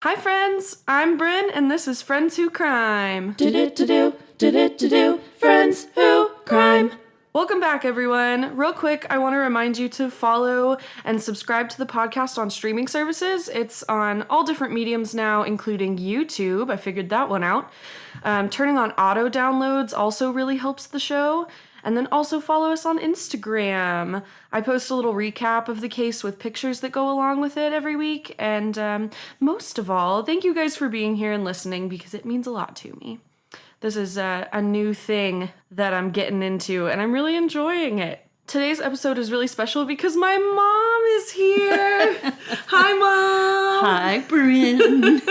Hi friends, I'm Bryn and this is Friends Who Crime. Friends Who Crime. Welcome back everyone. Real quick, I want to remind you to follow and subscribe to the podcast on streaming services. It's on all different mediums now, including YouTube. I figured that one out. Turning on auto downloads also really helps the show. And then also follow us on Instagram. I post a little recap of the case with pictures that go along with it every week. And most of all, thank you guys for being here and listening because it means a lot to me. This is a new thing that I'm getting into and I'm really enjoying it. Today's episode is really special because my mom is here. Hi, Mom. Hi, Bryn.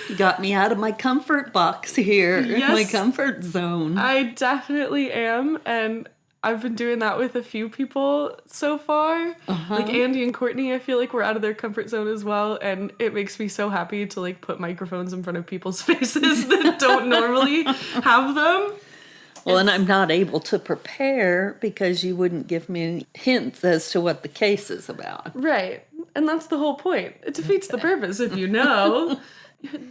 You got me out of my comfort box here, Yes, my comfort zone. I definitely am, and I've been doing that with a few people so far. Like Andy and Courtney, I feel like we're out of their comfort zone as well, and it makes me so happy to like put microphones in front of people's faces that don't normally have them. Well, and I'm not able to prepare because you wouldn't give me any hints as to what the case is about. Right, and that's the whole point. It defeats the purpose if you know.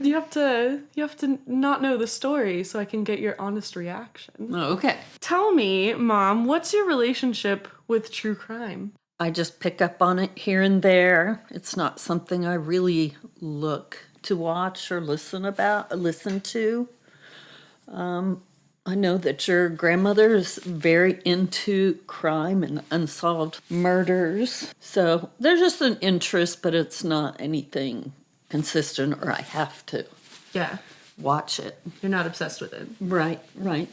You have to not know the story so I can get your honest reaction. Oh, okay. Tell me, Mom, what's your relationship with true crime? I just pick up on it here and there. It's not something I really look to watch or listen to. I know that your grandmother is very into crime and unsolved murders. So there's just an interest, but it's not anything consistent or I have to watch it. You're not obsessed with it. Right.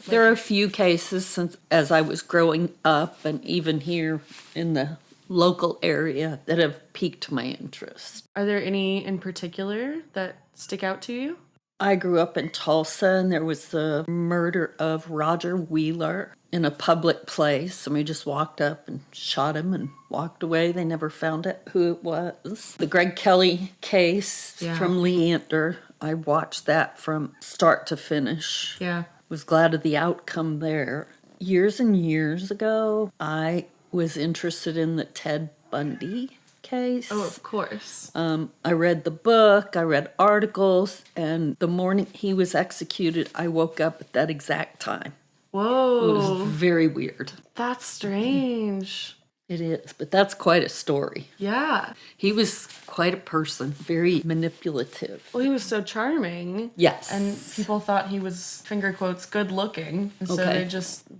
There are a few cases since as I was growing up and even here in the local area that have piqued my interest. Are there any in particular that stick out to you? I grew up in Tulsa and there was the murder of Roger Wheeler in a public place. And we just walked up and shot him and walked away. They never found out who it was. The Greg Kelly case from Leander, I watched that from start to finish. Yeah. Was glad of the outcome there. Years and years ago, I was interested in the Ted Bundy case. Oh, of course. I read the book, I read articles, and the morning he was executed, I woke up at that exact time. Whoa. It was very weird. That's strange. It is, but that's quite a story. Yeah. He was quite a person, very manipulative. Well, he was so charming. Yes. And people thought he was, finger quotes, good looking. And so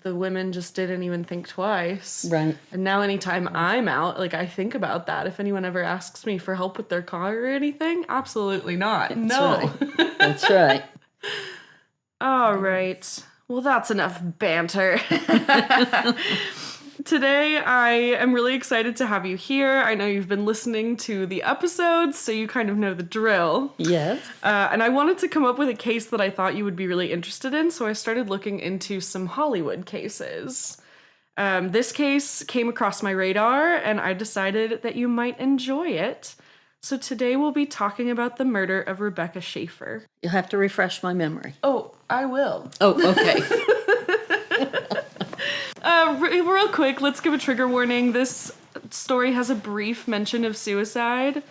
the women just didn't even think twice. Right. And now anytime I'm out, like I think about that. If anyone ever asks me for help with their car or anything, absolutely not. Right. That's right. All right. Well, that's enough banter. Today, I am really excited to have you here. I know you've been listening to the episodes, so you kind of know the drill. Yes. And I wanted to come up with a case that I thought you would be really interested in, so I started looking into some Hollywood cases. This case came across my radar, and I decided that you might enjoy it. So today we'll be talking about the murder of Rebecca Schaeffer. You'll have to refresh my memory. Oh, I will. Oh, okay. Real quick, let's give a trigger warning. This story has a brief mention of suicide.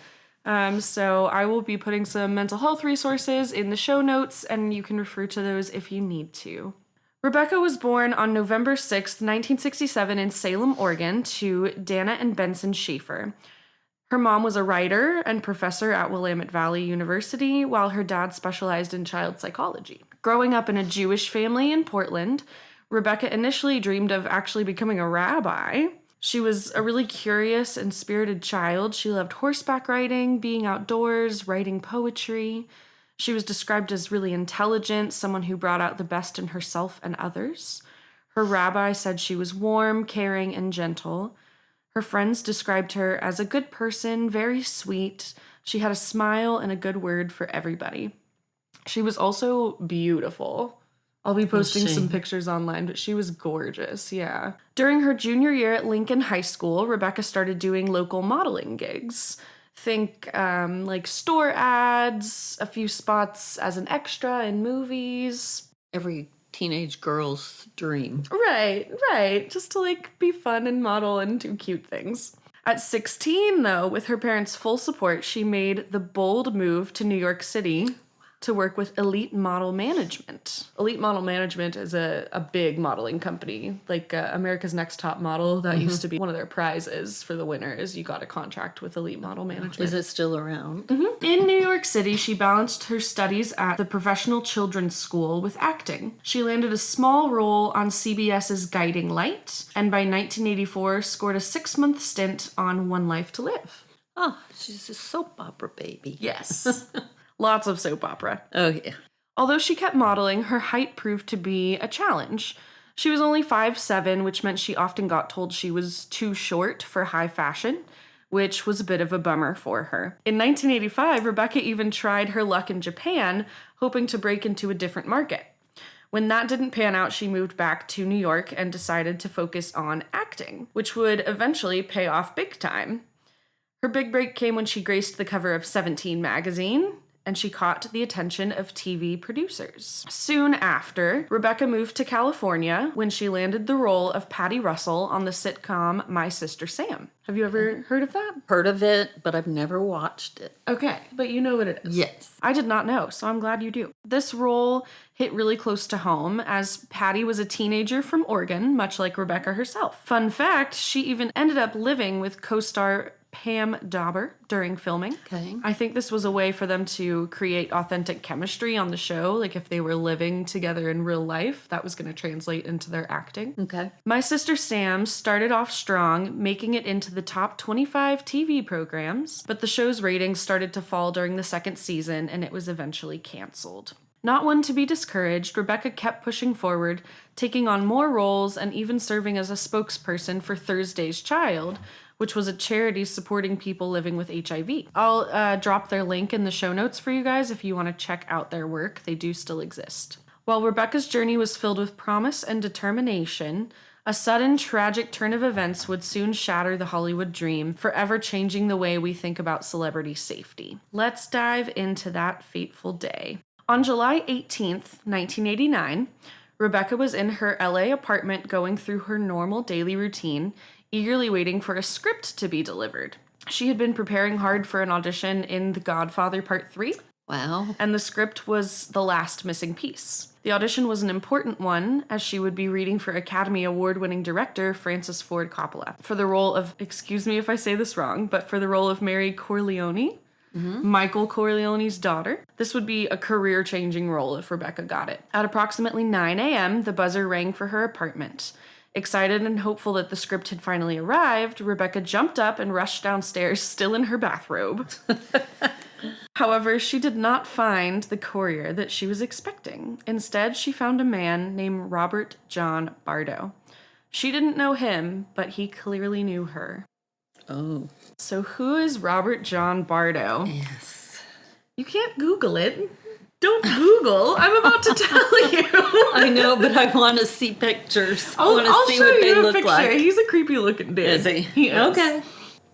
So I will be putting some mental health resources in the show notes, and you can refer to those if you need to. Rebecca was born on November 6th, 1967 in Salem, Oregon, to Dana and Benson Schaeffer. Her mom was a writer and professor at Willamette Valley University, while her dad specialized in child psychology. Growing up in a Jewish family in Portland, Rebecca initially dreamed of actually becoming a rabbi. She was a really curious and spirited child. She loved horseback riding, being outdoors, writing poetry. She was described as really intelligent, someone who brought out the best in herself and others. Her rabbi said she was warm, caring, and gentle. Her friends described her as a good person, very sweet. She had a smile and a good word for everybody. She was also beautiful. I'll be posting some pictures online, but she was gorgeous, yeah. During her junior year at Lincoln High School, Rebecca started doing local modeling gigs. Think like store ads, a few spots as an extra in movies. Every teenage girl's dream. Right. Just to like be fun and model and do cute things. At 16, though, with her parents' full support, she made the bold move to New York City to work with Elite Model Management. Elite Model Management is a big modeling company, like America's Next Top Model. That used to be one of their prizes for the winners. You got a contract with Elite Model Management. Is it still around? Mm-hmm. In New York City, she balanced her studies at the Professional Children's School with acting. She landed a small role on CBS's Guiding Light, and by 1984 scored a 6-month stint on One Life to Live. Oh, she's a soap opera baby. Yes. Lots of soap opera. Oh, yeah. Although she kept modeling, her height proved to be a challenge. She was only 5'7", which meant she often got told she was too short for high fashion, which was a bit of a bummer for her. In 1985, Rebecca even tried her luck in Japan, hoping to break into a different market. When that didn't pan out, she moved back to New York and decided to focus on acting, which would eventually pay off big time. Her big break came when she graced the cover of 17 magazine, and she caught the attention of TV producers. Soon after, Rebecca moved to California when she landed the role of Patty Russell on the sitcom My Sister Sam. Have you ever heard of that? Heard of it, but I've never watched it. Okay, but you know what it is. Yes. I did not know, so I'm glad you do. This role hit really close to home as Patty was a teenager from Oregon, much like Rebecca herself. Fun fact, she even ended up living with co-star Pam Dauber during filming. Okay. I think this was a way for them to create authentic chemistry on the show. Like if they were living together in real life, that was going to translate into their acting. Okay. My Sister Sam started off strong, making it into the top 25 TV programs, but the show's ratings started to fall during the second season and it was eventually canceled. Not one to be discouraged, Rebecca kept pushing forward, taking on more roles and even serving as a spokesperson for Thursday's Child, which was a charity supporting people living with HIV. I'll drop their link in the show notes for you guys if you want to check out their work. They do still exist. While Rebecca's journey was filled with promise and determination, a sudden tragic turn of events would soon shatter the Hollywood dream, forever changing the way we think about celebrity safety. Let's dive into that fateful day. On July 18th, 1989, Rebecca was in her LA apartment going through her normal daily routine, eagerly waiting for a script to be delivered. She had been preparing hard for an audition in The Godfather Part 3. Wow. And the script was the last missing piece. The audition was an important one, as she would be reading for Academy Award-winning director Francis Ford Coppola for the role of, excuse me if I say this wrong, but for the role of Mary Corleone, Michael Corleone's daughter. This would be a career-changing role if Rebecca got it. At approximately 9 a.m., the buzzer rang for her apartment. Excited and hopeful that the script had finally arrived, Rebecca jumped up and rushed downstairs, still in her bathrobe. However, she did not find the courier that she was expecting. Instead, she found a man named Robert John Bardo. She didn't know him, but he clearly knew her. Oh. So who is Robert John Bardo? Yes. You can't Google it. Don't Google. I'm about to tell you. I know, but I want to see pictures. I I'll want to see show what they you a look picture. like. He's a creepy looking dude. Is he? He is. Okay.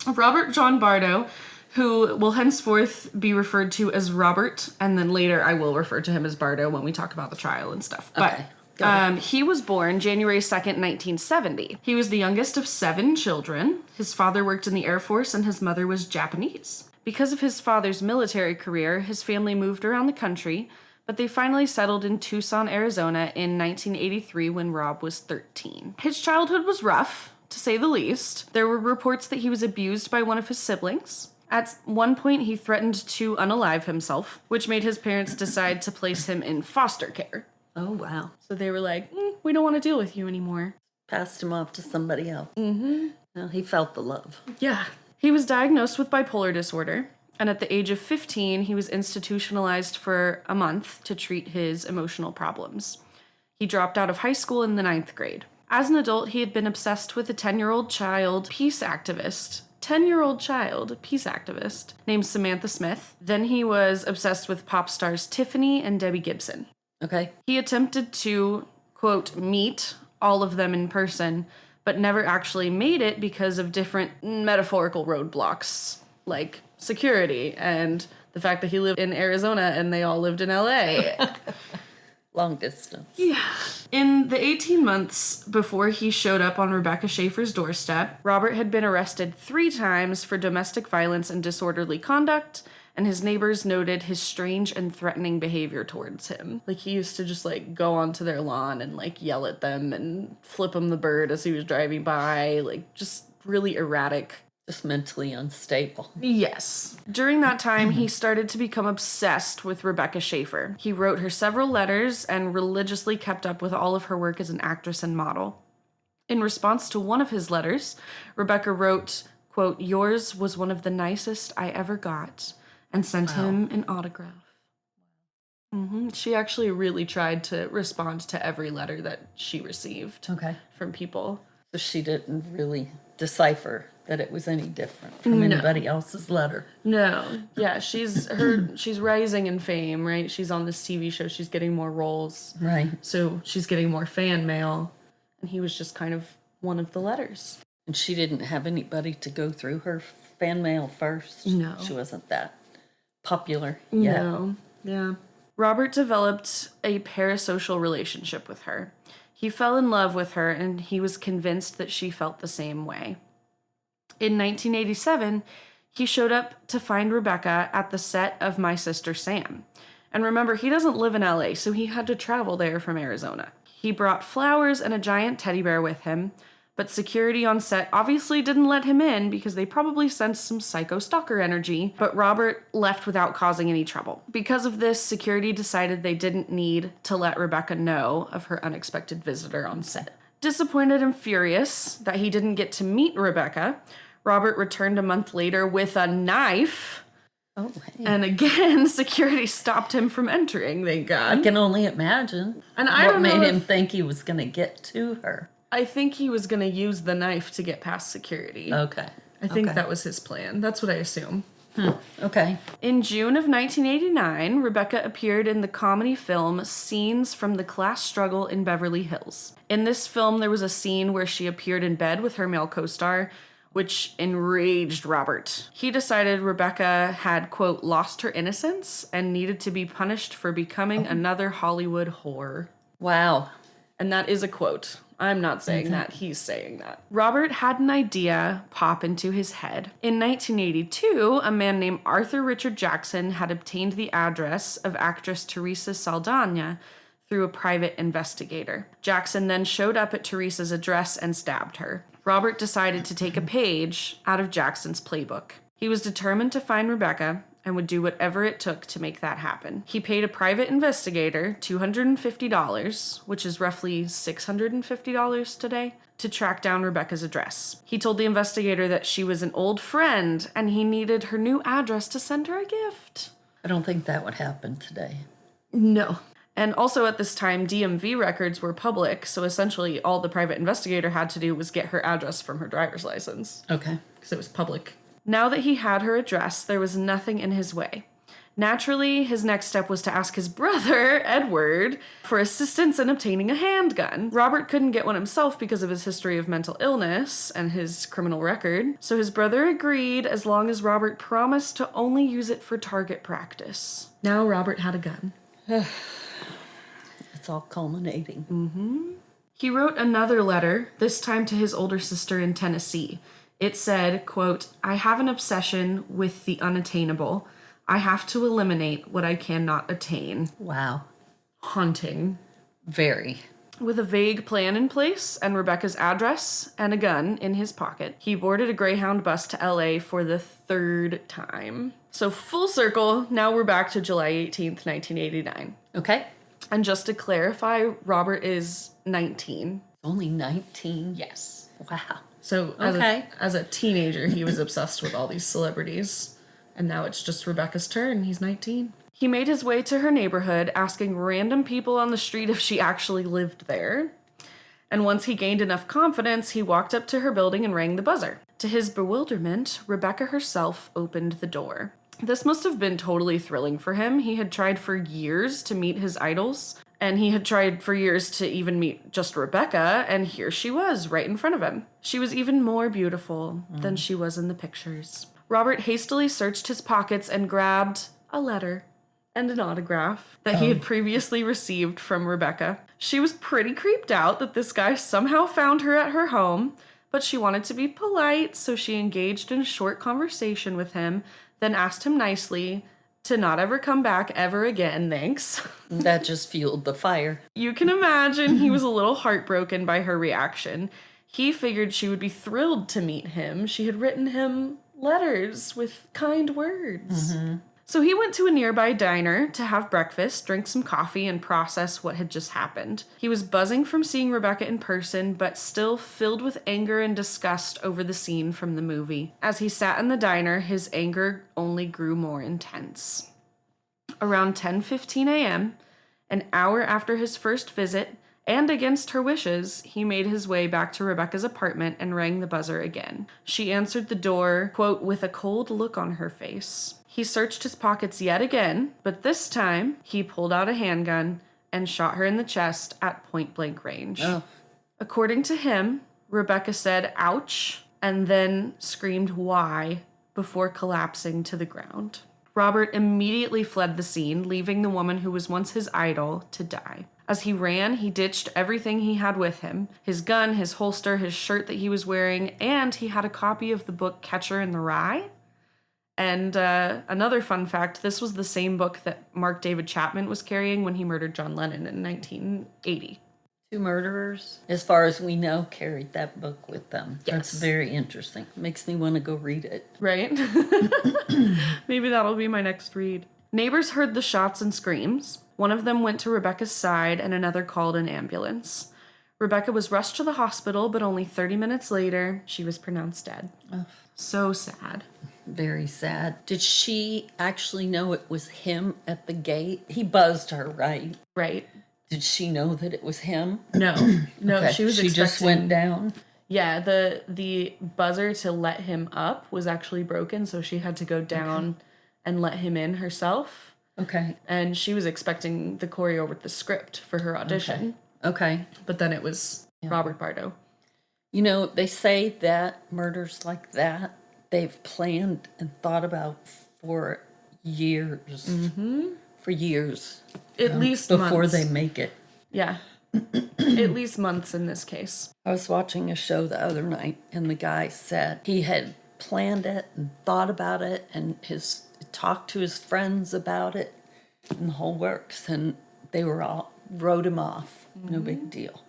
Robert John Bardo, who will henceforth be referred to as Robert, and then later I will refer to him as Bardo when we talk about the trial and stuff. Okay. But he was born January 2nd, 1970. He was the youngest of 7 children. His father worked in the Air Force and his mother was Japanese. Because of his father's military career, his family moved around the country, but they finally settled in Tucson, Arizona in 1983 when Rob was 13. His childhood was rough, to say the least. There were reports that he was abused by one of his siblings. At one point, he threatened to unalive himself, which made his parents decide to place him in foster care. Oh, wow. So they were like, we don't want to deal with you anymore. Passed him off to somebody else. Mm-hmm. Well, he felt the love. Yeah. He was diagnosed with bipolar disorder, and at the age of 15, he was institutionalized for a month to treat his emotional problems. He dropped out of high school in the 9th grade. As an adult, he had been obsessed with a 10-year-old child peace activist named Samantha Smith. Then he was obsessed with pop stars Tiffany and Debbie Gibson. Okay. He attempted to, quote, meet all of them in person, but never actually made it because of different metaphorical roadblocks, like security and the fact that he lived in Arizona and they all lived in LA. Long distance. Yeah. In the 18 months before he showed up on Rebecca Schaeffer's doorstep, Robert had been arrested 3 times for domestic violence and disorderly conduct, and his neighbors noted his strange and threatening behavior towards him. Like, he used to just, like, go onto their lawn and, like, yell at them and flip them the bird as he was driving by. Like, just really erratic. Just mentally unstable. Yes. During that time, he started to become obsessed with Rebecca Schaeffer. He wrote her several letters and religiously kept up with all of her work as an actress and model. In response to one of his letters, Rebecca wrote, quote, "Yours was one of the nicest I ever got," and sent him an autograph. She actually really tried to respond to every letter that she received from people. So she didn't really decipher that it was any different from anybody else's letter. No. Yeah, she's rising in fame, right? She's on this TV show. She's getting more roles. Right. So she's getting more fan mail. And he was just kind of one of the letters. And she didn't have anybody to go through her fan mail first. No. She wasn't that popular yet. No. Yeah. Robert developed a parasocial relationship with her. He fell in love with her, and he was convinced that she felt the same way. In 1987, he showed up to find Rebecca at the set of My Sister Sam. And remember, he doesn't live in LA, so he had to travel there from Arizona. He brought flowers and a giant teddy bear with him, but security on set obviously didn't let him in because they probably sensed some psycho stalker energy, but Robert left without causing any trouble. Because of this, security decided they didn't need to let Rebecca know of her unexpected visitor on set. Disappointed and furious that he didn't get to meet Rebecca, Robert returned a month later with a knife. Oh, hey. And again, security stopped him from entering, thank God. I can only imagine And I don't know made him if- think he was going to get to her. I think he was going to use the knife to get past security. Okay. I think that was his plan. That's what I assume. Okay. In June of 1989, Rebecca appeared in the comedy film Scenes from the Class Struggle in Beverly Hills. In this film, there was a scene where she appeared in bed with her male co-star, which enraged Robert. He decided Rebecca had, quote, lost her innocence and needed to be punished for becoming another Hollywood whore. Wow. And that is a quote. I'm not saying that, he's saying that. Robert had an idea pop into his head. In 1982, a man named Arthur Richard Jackson had obtained the address of actress Teresa Saldana through a private investigator. Jackson then showed up at Teresa's address and stabbed her. Robert decided to take a page out of Jackson's playbook. He was determined to find Rebecca and would do whatever it took to make that happen. He paid a private investigator $250, which is roughly $650 today, to track down Rebecca's address. He told the investigator that she was an old friend and he needed her new address to send her a gift. I don't think that would happen today. No. And also at this time, DMV records were public, so essentially all the private investigator had to do was get her address from her driver's license. Okay. Because it was public. Now that he had her address, there was nothing in his way. Naturally, his next step was to ask his brother, Edward, for assistance in obtaining a handgun. Robert couldn't get one himself because of his history of mental illness and his criminal record, so his brother agreed as long as Robert promised to only use it for target practice. Now Robert had a gun. It's all culminating. He wrote another letter, this time to his older sister in Tennessee. It said, quote, "I have an obsession with the unattainable. I have to eliminate what I cannot attain." Wow. Haunting. Very. With a vague plan in place and Rebecca's address and a gun in his pocket, he boarded a Greyhound bus to LA for the 3rd time. So full circle, now we're back to July 18th, 1989. Okay. And just to clarify, Robert is 19. Only 19? Yes. Wow. So as a teenager, he was obsessed with all these celebrities. And now it's just Rebecca's turn. He's 19. He made his way to her neighborhood, asking random people on the street if she actually lived there. And once he gained enough confidence, he walked up to her building and rang the buzzer. To his bewilderment, Rebecca herself opened the door. This must have been totally thrilling for him. He had tried for years to meet his idols, and he had tried for years to even meet just Rebecca, and here she was, right in front of him. She was even more beautiful than she was in the pictures. Robert hastily searched his pockets and grabbed a letter. and an autograph that he had previously received from Rebecca. She was pretty creeped out that this guy somehow found her at her home, but she wanted to be polite, so she engaged in a short conversation with him, then asked him nicely to not ever come back ever again, thanks. That just fueled the fire. You can imagine he was a little heartbroken by her reaction. He figured she would be thrilled to meet him. She had written him letters with kind words. So he went to a nearby diner to have breakfast, drink some coffee, and process what had just happened. He was buzzing from seeing Rebecca in person, but still filled with anger and disgust over the scene from the movie. As he sat in the diner, his anger only grew more intense. Around 10:15 a.m., an hour after his first visit, and against her wishes, he made his way back to Rebecca's apartment and rang the buzzer again. She answered the door, quote, with a cold look on her face. He searched his pockets yet again, but this time he pulled out a handgun and shot her in the chest at point-blank range. Oh. According to him, Rebecca said, ouch, and then screamed, why, before collapsing to the ground. Robert immediately fled the scene, leaving the woman who was once his idol to die. As he ran, he ditched everything he had with him. His gun, his holster, his shirt that he was wearing, and he had a copy of the book Catcher in the Rye. And another fun fact, this was the same book that Mark David Chapman was carrying when he murdered John Lennon in 1980. 2 murderers, as far as we know, carried that book with them. Yes. That's very interesting. Makes me want to go read it. Right? Maybe that'll be my next read. Neighbors heard the shots and screams. One of them went to Rebecca's side and another called an ambulance. Rebecca was rushed to the hospital, but only 30 minutes later, she was pronounced dead. Oh. So sad. Very sad. Did she actually know it was him at the gate? He buzzed her, right? Right. Did she know that it was him? No. No, Okay. she was She just went down? Yeah, the buzzer to let him up was actually broken, so she had to go down and let him in herself. Okay. And she was expecting the choreo with the script for her audition. Okay. But then it was Robert Bardo. You know, they say that murders like that, they've planned and thought about for years. Mm-hmm. For years. At least before months. they make it. Yeah. At least months in this case. I was watching a show the other night, and the guy said he had planned it and thought about it and talked to his friends about it and the whole works, and they were all wrote him off. No big deal.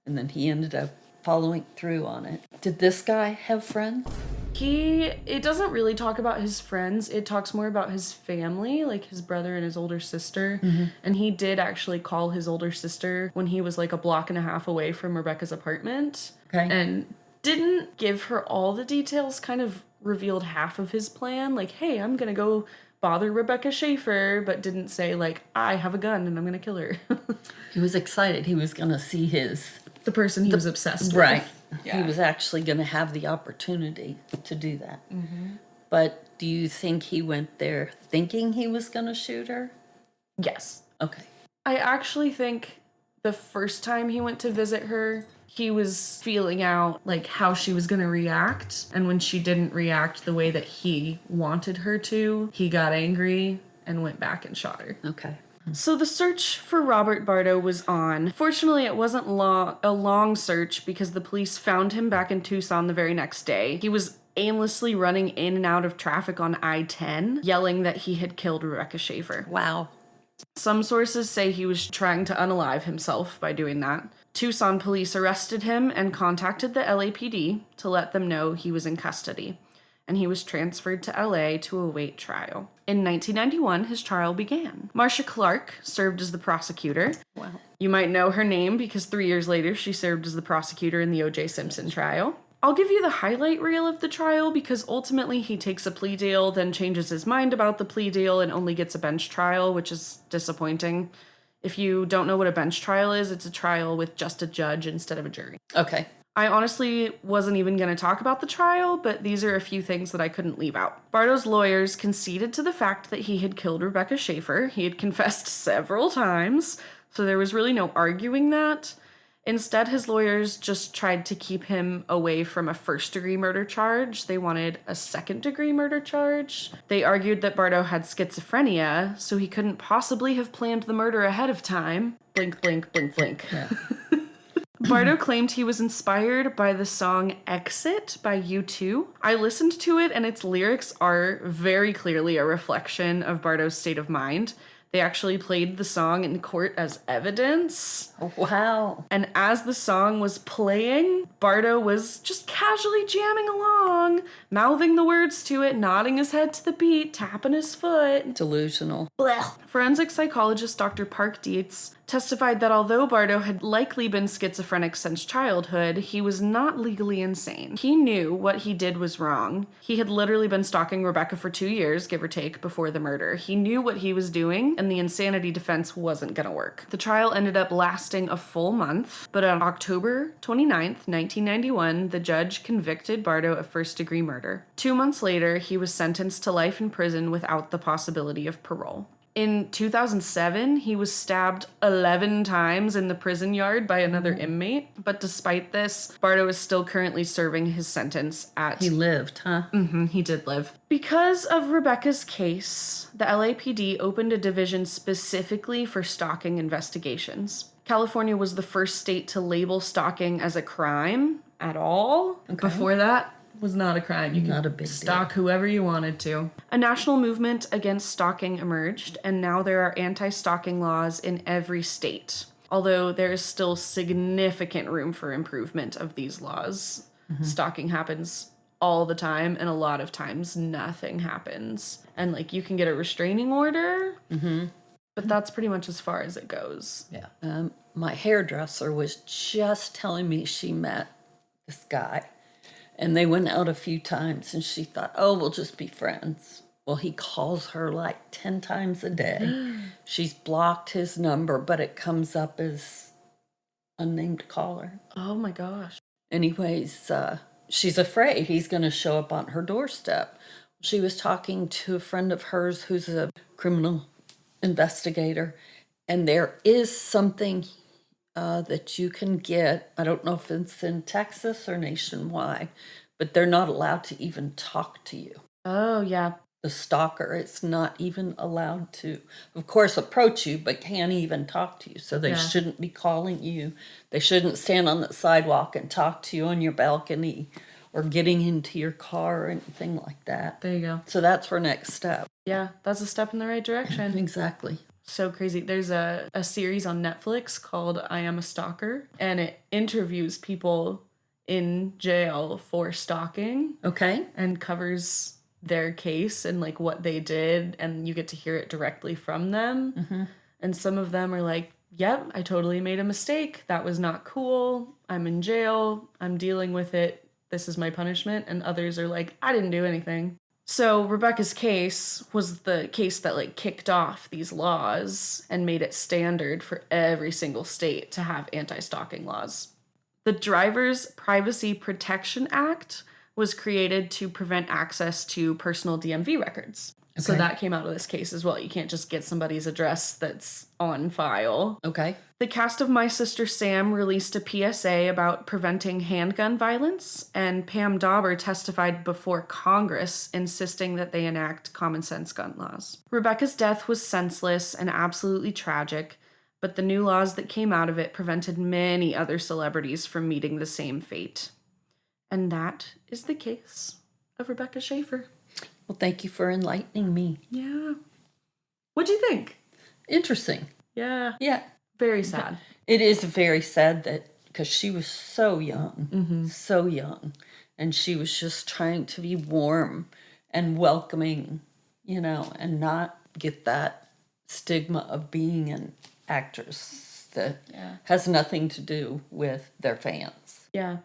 And then he ended up following through on it. Did this guy have friends? It doesn't really talk about his friends. It talks more about his family, like his brother and his older sister. Mm-hmm. And he did actually call his older sister when he was like a block and a half away from Rebecca's apartment. Okay. And didn't give her all the details, kind of revealed half of his plan. Like, hey, I'm going to go bother Rebecca Schaeffer, but didn't say like, I have a gun and I'm going to kill her. He was excited. He was going to see the person he was obsessed with. Right. Yeah. He was actually going to have the opportunity to do that. Mm-hmm. But do you think he went there thinking he was going to shoot her? Yes. Okay. I actually think the first time he went to visit her, he was feeling out like how she was going to react. And when she didn't react the way that he wanted her to, he got angry and went back and shot her. Okay. So the search for Robert Bardo was on. Fortunately, it wasn't a long search because the police found him back in Tucson the very next day. He was aimlessly running in and out of traffic on I-10, yelling that he had killed Rebecca Schaeffer. Wow. Some sources say he was trying to unalive himself by doing that. Tucson police arrested him and contacted the LAPD to let them know he was in custody, and he was transferred to LA to await trial. In 1991, his trial began. Marcia Clark served as the prosecutor. Wow. You might know her name because 3 years later, she served as the prosecutor in the O.J. Simpson trial. I'll give you the highlight reel of the trial because ultimately he takes a plea deal, then changes his mind about the plea deal and only gets a bench trial, which is disappointing. If you don't know what a bench trial is, it's a trial with just a judge instead of a jury. Okay. I honestly wasn't even going to talk about the trial, but these are a few things that I couldn't leave out. Bardo's lawyers conceded to the fact that he had killed Rebecca Schaeffer. He had confessed several times, so there was really no arguing that. Instead, his lawyers just tried to keep him away from a first-degree murder charge. They wanted a second-degree murder charge. They argued that Bardo had schizophrenia, so he couldn't possibly have planned the murder ahead of time. Blink, blink, blink, blink. Yeah. Bardo claimed he was inspired by the song Exit by U2. I listened to it, and its lyrics are very clearly a reflection of Bardo's state of mind. They actually played the song in court as evidence. Wow. And as the song was playing, Bardo was just casually jamming along, mouthing the words to it, nodding his head to the beat, tapping his foot. Delusional. Blech. Forensic psychologist Dr. Park Dietz testified that although Bardo had likely been schizophrenic since childhood, he was not legally insane. He knew what he did was wrong. He had literally been stalking Rebecca for 2 years, give or take, before the murder. He knew what he was doing, and the insanity defense wasn't gonna work. The trial ended up lasting a full month, but on October 29th, 1991, the judge convicted Bardo of first-degree murder. 2 months later, he was sentenced to life in prison without the possibility of parole. In 2007, he was stabbed 11 times in the prison yard by another inmate, but despite this, Bardo is still currently serving his sentence at... He lived, huh? He did live. Because of Rebecca's case, the LAPD opened a division specifically for stalking investigations. California was the first state to label stalking as a crime at all. Okay. Before that, was not a crime. You Not a could big stalk whoever you wanted to. A national movement against stalking emerged, and now there are anti-stalking laws in every state. Although there is still significant room for improvement of these laws. Stalking happens all the time, and a lot of times nothing happens. And like you can get a restraining order, but that's pretty much as far as it goes. Yeah. My hairdresser was just telling me she met this guy. And they went out a few times, and she thought, oh, we'll just be friends. Well, he calls her like 10 times a day. She's blocked his number, but it comes up as unnamed caller. Oh my gosh. Anyways, she's afraid he's going to show up on her doorstep. She was talking to a friend of hers who's a criminal investigator, and there is something that you can get. I don't know if it's in Texas or nationwide, but they're not allowed to even talk to you. Oh, yeah. The stalker is not even allowed to, of course, approach you, but can't even talk to you. So they shouldn't be calling you. They shouldn't stand on the sidewalk and talk to you on your balcony or getting into your car or anything like that. There you go. So that's her next step. Yeah, that's a step in the right direction. Exactly. So crazy. There's a series on Netflix called I Am a Stalker, and it interviews people in jail for stalking. Okay. And covers their case and like what they did, and you get to hear it directly from them. And some of them are like, yep, I totally made a mistake. That was not cool. I'm in jail. I'm dealing with it. This is my punishment. And others are like, I didn't do anything. So Rebecca's case was the case that like kicked off these laws and made it standard for every single state to have anti-stalking laws. The Driver's Privacy Protection Act was created to prevent access to personal DMV records. Okay. So that came out of this case as well. You can't just get somebody's address that's on file. Okay. The cast of My Sister Sam released a PSA about preventing handgun violence, and Pam Dauber testified before Congress insisting that they enact common sense gun laws. Rebecca's death was senseless and absolutely tragic, but the new laws that came out of it prevented many other celebrities from meeting the same fate. And that is the case of Rebecca Schaeffer. Well, thank you for enlightening me. Yeah. What'd you think? Interesting. Yeah. Yeah. Very sad. It is very sad that, because she was so young, so young, and she was just trying to be warm and welcoming, you know, and not get that stigma of being an actress that has nothing to do with their fans. Yeah.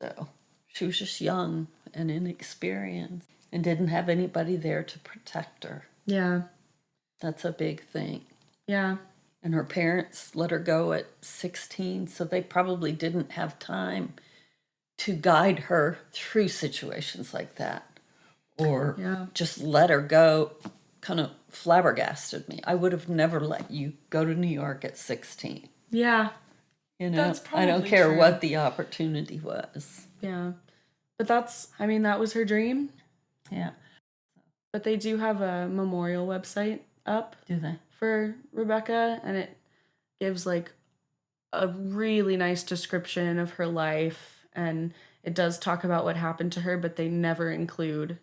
So she was just young and inexperienced and didn't have anybody there to protect her. Yeah. That's a big thing. Yeah. And her parents let her go at 16, so they probably didn't have time to guide her through situations like that. Or just let her go. Kind of flabbergasted me. I would have never let you go to New York at 16. Yeah. You know, That's I don't probably care true. what the opportunity was. Yeah. But that was her dream. Yeah. But they do have a memorial website up Do they? for Rebecca, and it gives like a really nice description of her life, and it does talk about what happened to her, but they never include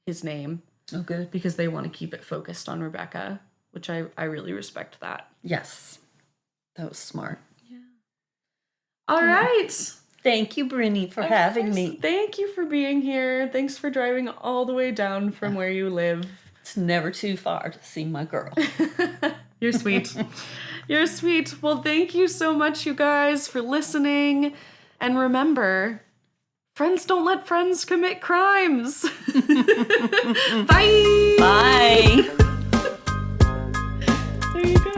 his name Oh, good. because they want to keep it focused on Rebecca, which I really respect that. Yes. That was smart. All right. Thank you, Brittany, for Of having course. me. Thank you for being here. Thanks for driving all the way down from where you live. It's never too far to see my girl. You're sweet. You're sweet. Well, thank you so much, you guys, for listening. And remember, friends don't let friends commit crimes. Bye. Bye. There you go.